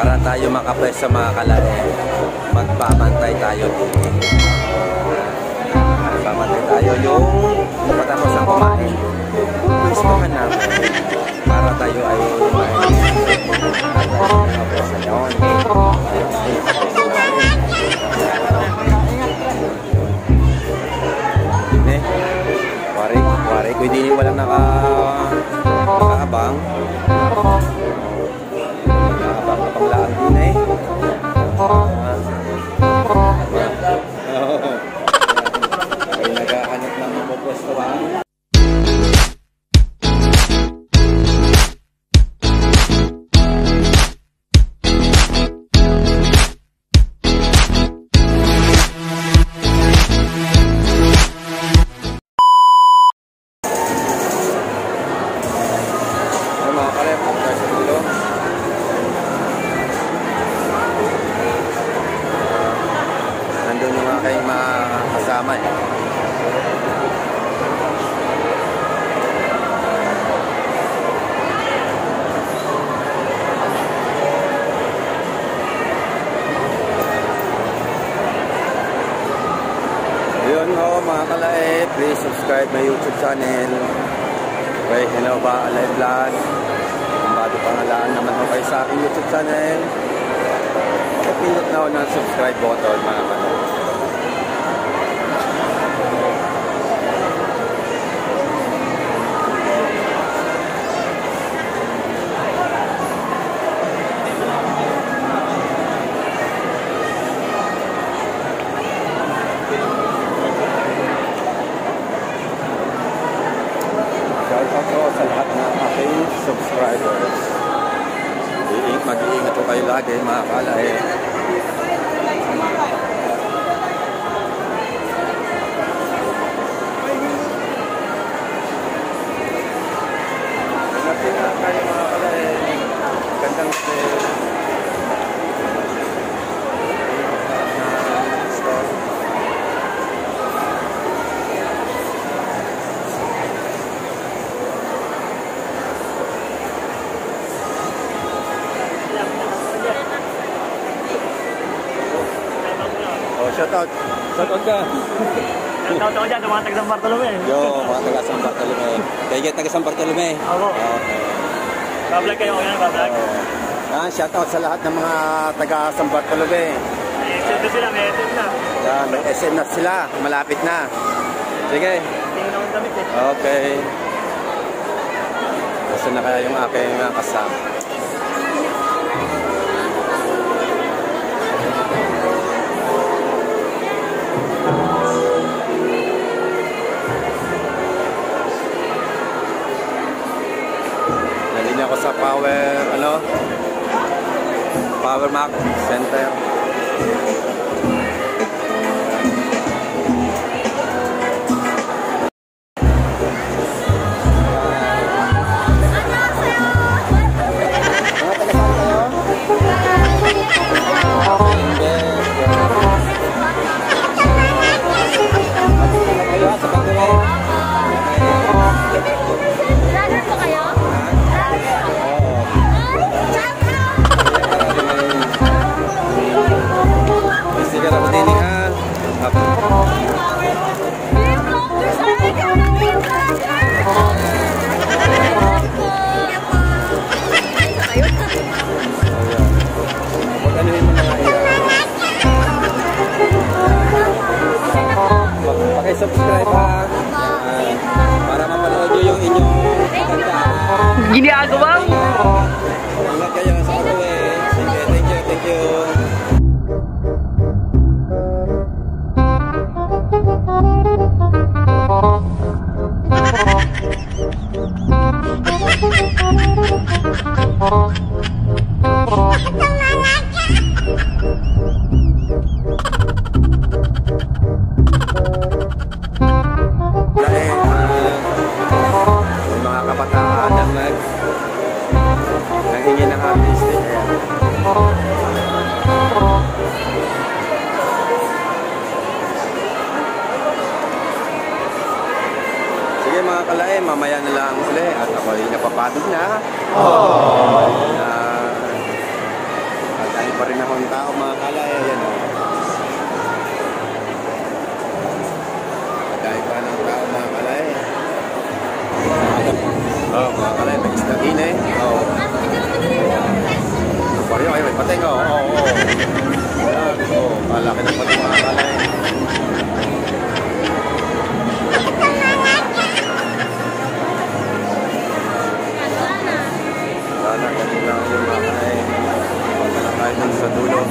Para tayo makapwesto mga kalae, magbabantay tayo dito. Magbabantay tayo yung matapos ang kumain. Pwestuhan natin para tayo ay makapwesto yun. Wari ko hindi walang nakaabang. Panglaan din eh. Ay naghahanap ng mapapwestuhan. Nandun yung aking mga kasama eh. Yun ho mga kalae, please subscribe my YouTube channel. Okay, hello ba, Alay Vlog. Kung bago pangalaan naman ho kayo sa aking YouTube channel, pakipindot na ho ng subscribe button mga kalae. Sa lahat ng aking subscribers, mag-iingat po kayo lagi mga kalae. Ingat kayo mga kalae. Gandang shoutout. Shoutout ka. Shoutout ako dyan sa mga taga-San Bartolome. Yo, mga taga-San Bartolome. Kaya taga-San Bartolome. Ako. Bablog kayo ngayon, bablog. Shoutout sa lahat ng mga taga-San Bartolome. May SM na sila, may SM na. Yan, may SM na sila. Malapit na. Sige. Tingin akong damit eh. Okay. Gusto na kaya yung aking kasama. Nandito ako sa Power Mac Center. Subscribe ha. Para mapanood nyo yung inyong kanta. Ginagawa mo. Ingat kayo sa pag-uwi. Sige, thank you. Mga kabataan ang nanghingi ng artist eh. Sige mga kalae, mamaya na lang ulit at ako'y napapagod na. panahon tao mga kalay. Ayan o. Dahil pa ng tao mga kalay. Oh, mga kalay, may isda din eh. Oh. Pareho kayo, may pating oh. Oh, oh. Ayan, oh. Malaki ng pating mga kalay. Sana, ganun lang yung mga kalay. Punta na tayo dun sa dulo.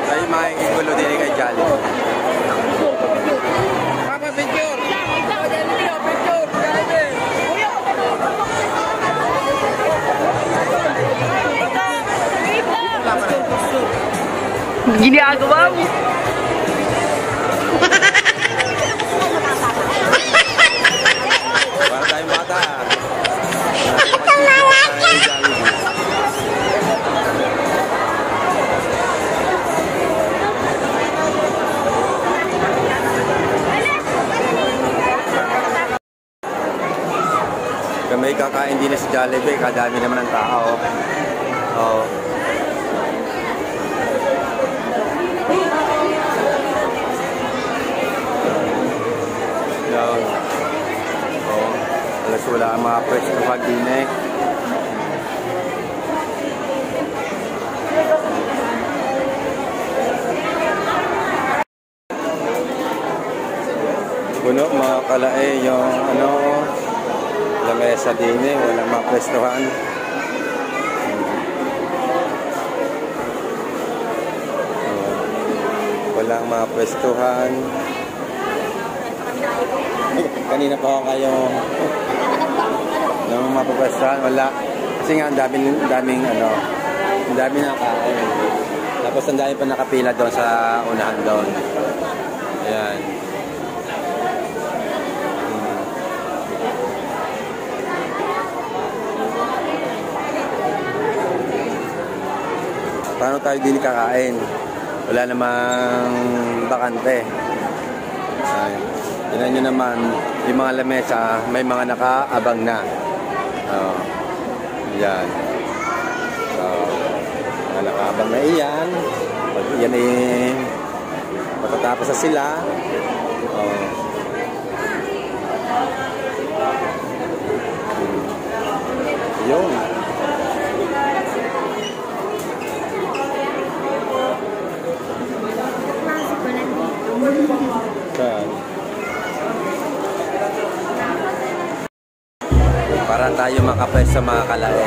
Tayo makikigulo din kay Jolly. Papa, picture! Ginagawa mo? Para tayong bata. May kakain din na si Jollibee, kadami naman ng tao. Oh. Yan. Oh. Alas wala ang mga pwede na pag din eh. Puno mga kalae yung ano, lamesa din eh, walang mapwestuhan. Walang mapwestuhan. Kanina pa ako kayo nang mapwestuhan, wala. Kasi nga ang daming ano, ang daming nakain. Tapos ang dami pa nakapila doon sa unahan doon. Ayan. Paano tayo din kakain? Wala namang bakante. Tignan nyo naman, yung mga lamesa, may mga nakaabang na. Yan. So, mga nakaabang na iyan. Pag yan eh, matatapos na sila. Yun. Para tayo makapay sa mga kalae,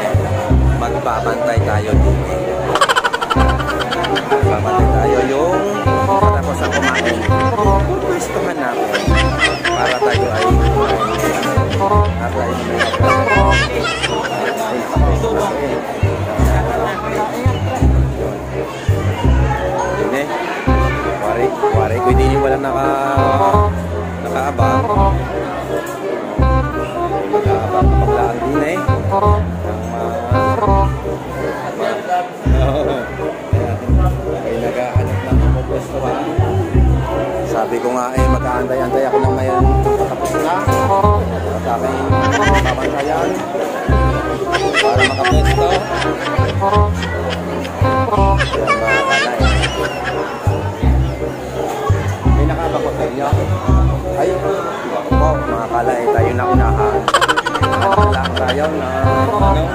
magbabantay tayo dito. Magbabantay tayo yung matapos ang kumain. Gustuhan natin para tayo ay yun eh. Wari ko hindi walang nakaabang. Paglaan din eh. Ay naghahanap ng pwesto ha. Sabi ko nga eh mag-aantay-antay ako ng ngayon tapos na. At aking babantayan para makapwesto. Yan mga kalay. May nakabang ko sa inyo. Ay, po mga kalay tayo na unahan. Wala tayo na ano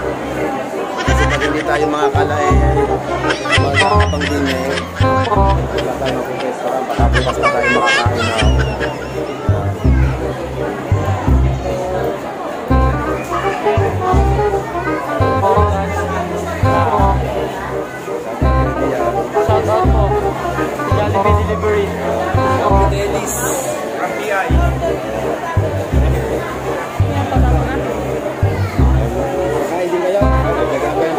kasi pag hindi tayo mga kalay magkakapang din eh wala tayo mag-restaurant baka bukas na tayo makakain na Shout out po Jollibee Delivery Delis Rapiay kain din kayo? Nagagawin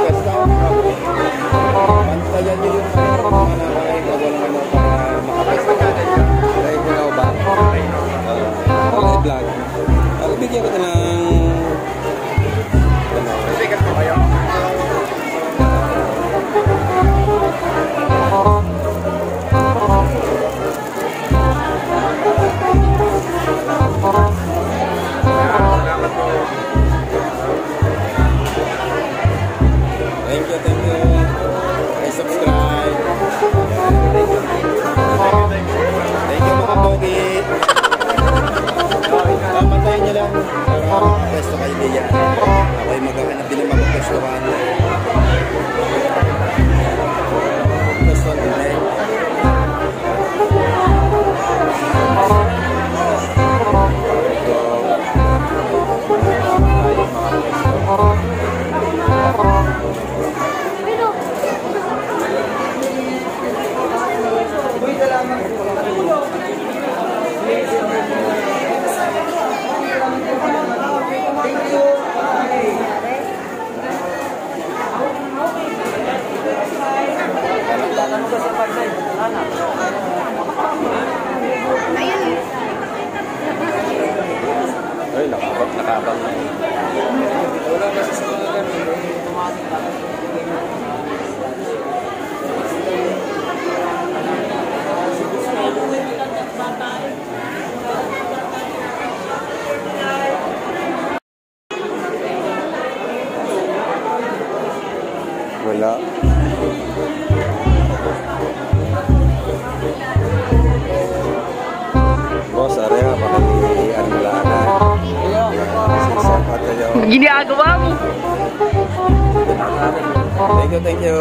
Wala. Boss, are nga, baka ano lang na. Sinsap at tayo. Ginagawa mo. Thank you.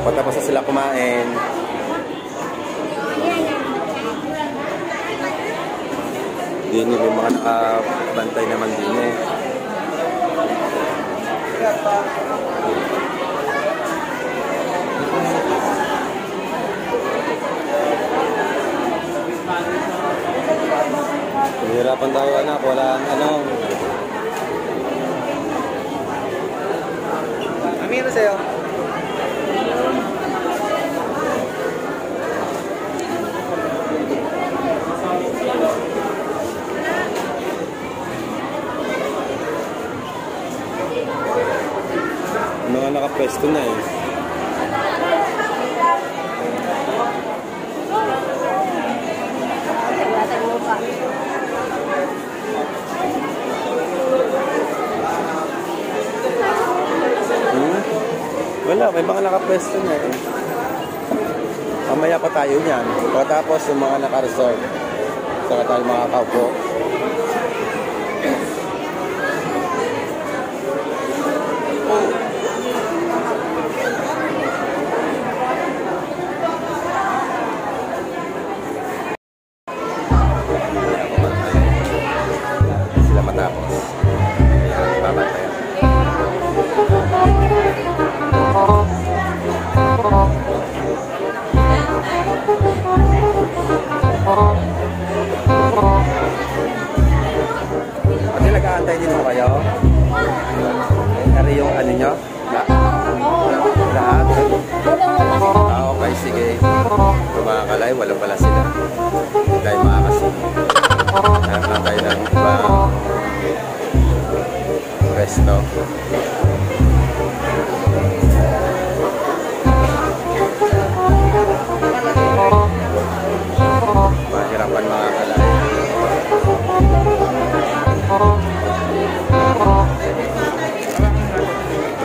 Patapos na sila kumain. Din yung mga nakabantay naman din eh. Hirapan tayo anak, walang ano. Amino sa'yo. Mga nakapwesto na eh. Wala, may mga nakapwesto na eh. Mamaya pa tayo niyan. Pagkatapos yung mga naka-reserve. Saka tayo makakaupo. Sila matapos. Babantayan. Pati nag-aantay din mo kayo? Ano yung ano nyo? Lahat? Okay, sige. Kung mga kalay, wala pala sila. Dahil makakasing. Nakakantay ng ibang resto. Mahirapan mga kalay.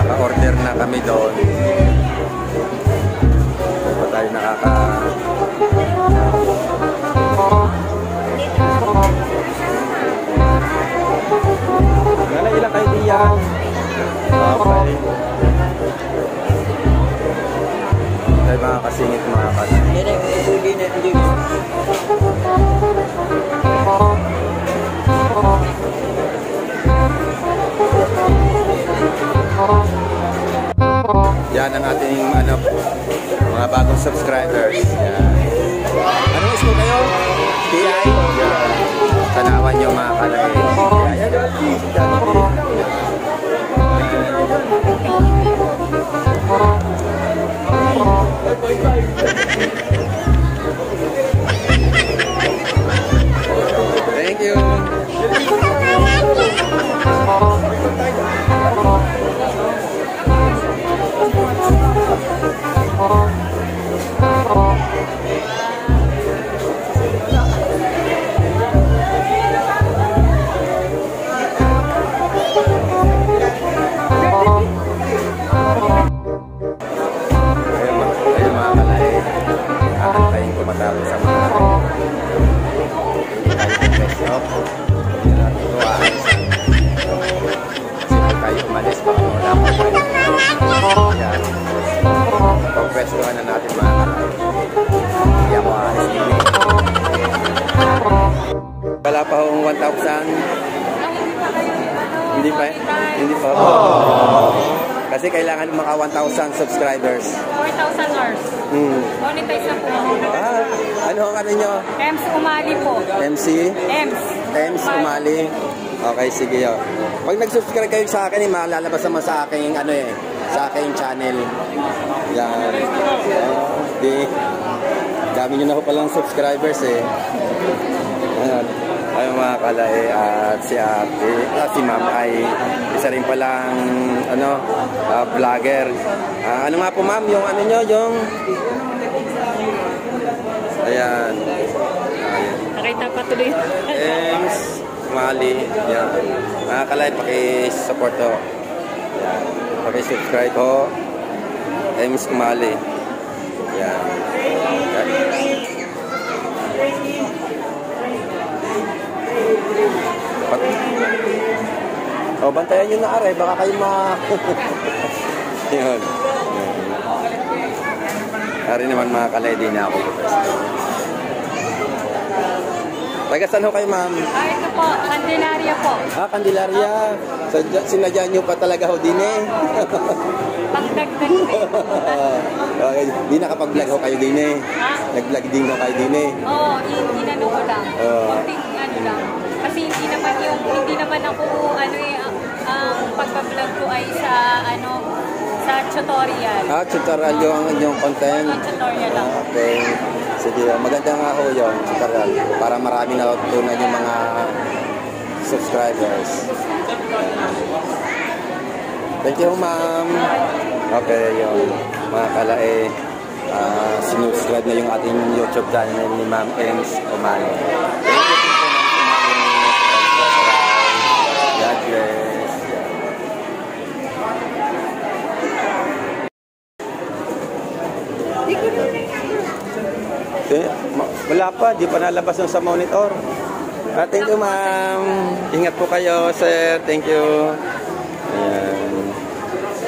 Naka-order na kami doon. Hindi tayo nakaka... Wala ilang kayo diyan. Okay. Tayo mga kasingit mga kalay. Yan ang ating ano, mga bagong subscribers. Yan. Anong school kayo? TI? Yan. Tanawan nyo mga kalay. Thank you. Pagpwestuhan na natin mga kalay. Hindi ako aalis din eh. Wala pa hong 1,000. Hindi pa. Hindi pa. Kasi kailangan maka 1,000 subscribers. 4,000 hours. Monetize na po ako. Ano ang ano nyo? MC Umali po. MC? MC Umali. Okay, sige yun. Pag nag-subscribe kayo sa akin, malalabas naman sa aking ano eh, sa aking channel. Yan. Dami nyo na ko palang subscribers eh. Ayan. Ayun mga kalay, at si ate, si ma'am ay isa rin palang ano, vlogger. Ano nga po ma'am, yung ano nyo, yung... Ayan. Nakita pa tuloy. Mali. Yan. Mga kalay, pakisupport to. Yan. Paki-subscribe ho. Ems Umali. Yan. O, bantayan nyo na aray. Baka kayo Yun. Ari naman mga kalay, di na ako. Taga saan ho kayo, ma'am? Ito po, Candelaria po. Candelaria. Sinadya nyo pa talaga ho din eh. Pangdagdag po. Di nakapag-vlog ho kayo din eh. Nag-vlog din ho kayo din eh. Oo, inano ko lang. Konting ano lang. Kasi hindi naman ako ang pagpa-vlog ko ay sa sa tutorial. Tutorial yung content? Tutorial lang. Okay. Sige, maganda nga ho yung tutorial para marami na tutunan yung mga subscribers. Thank you, ma'am. Okay, yung mga kalae, sinubscribe na yung ating YouTube channel ni Ma'am Ems Umali. God bless. Wala pa, di pa nalabas sa monitor. Thank you, ma'am. Ingat po kayo, sir. Thank you. Ayan.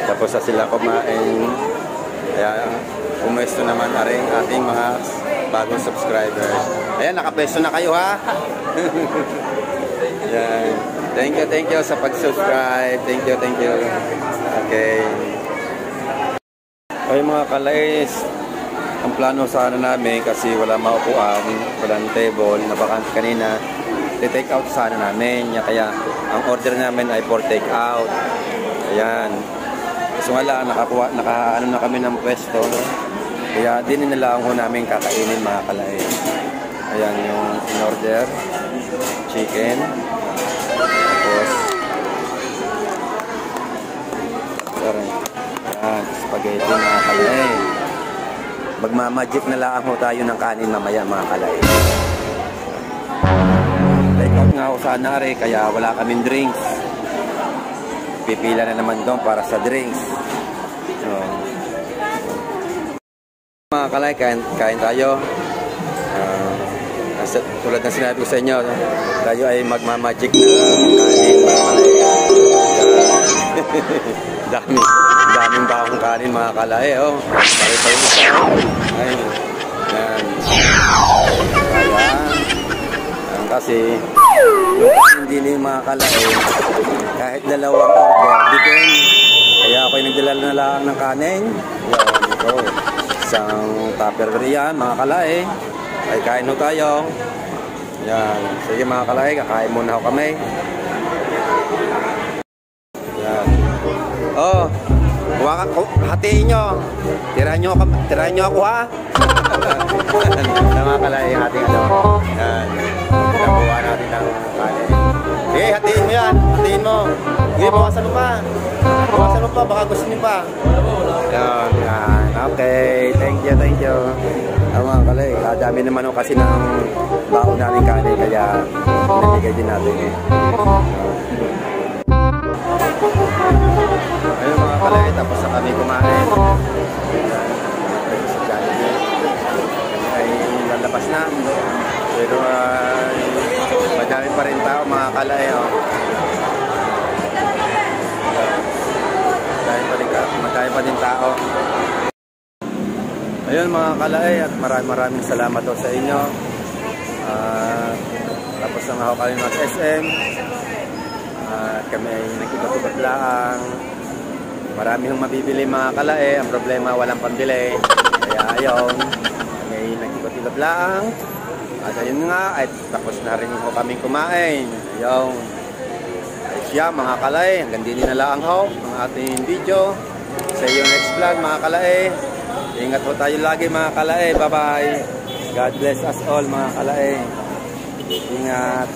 Tapos na sila kumain. Kaya umesto naman na rin ating mga bagong subscribers. Ayan, nakapesto na kayo, ha? Ayan. Thank you sa pag-subscribe. Thank you. Okay. Ay, mga kalais, ang plano sana namin kasi wala maupuan, walang table, nabakante kanina, take out sana namin. Kaya ang order namin ay for take out. Ayan. So wala, nakaano na kami ng pwesto. Kaya din nila ang namin kakainin, mga kalay. Ayan yung in-order. Chicken. Tapos ayan, spaghetti, mga kalay. Magmamagic na lang ho tayo ng kanin mamaya, mga kalay. Take out nga ako sana rin, kaya wala kaming drinks. Pipila na naman doon para sa drinks. So, mga kalay, kain tayo. Tulad na sinabi ko sa inyo, tayo ay magmamagic na kanin, mga kalay. Daming bakong kanin, mga kalay. Pare tayo isa. Ay, yan. Kasi hindi na yung mga kalay, kahit dalawang order, bitin. Kaya ako ay nagdala na lang ng kanin. Yan, ito. Isang tupperware yan, mga kalay. Ay, kain ho tayo. Yan. Sige, mga kalay, kakain muna ho kami. Yan. Hatiin nyo. Tirahan nyo ako, ha? Mga kalay, yung ating Yan. Nakuha natin ng kanin. Okay, hatiin mo yan. Hatiin mo. Okay, bawasan mo pa. Baka gusto nyo pa. Yan. Okay, thank you. Mga kalay, dami naman kasi ng baon namin kanin, kaya nabigay din natin eh. Ayun, mga kalay, tapos na kami kumain. Ay lalabas na. Pero madami pa rin tao, mga kalay. Madami pa din tao. Ayun, mga kalay, at maraming salamat sa inyo. Tapos na ako kami ng SM. Kami ay nag-ibat-ibat lang. Marami hong mabibili, mga kalay. Ang problema, walang pambili. Kaya ayun, kami ay nag-ibat-ibat lang. At ayun nga, ay tapos na rin ho kami kumain. Ayun. Ay siya, mga kalay, hanggang din na lang ho ang ating video. Sa iyo next vlog, mga kalay. Ingat po tayo lagi, mga kalay. Bye-bye. God bless us all, mga kalay. Ingat.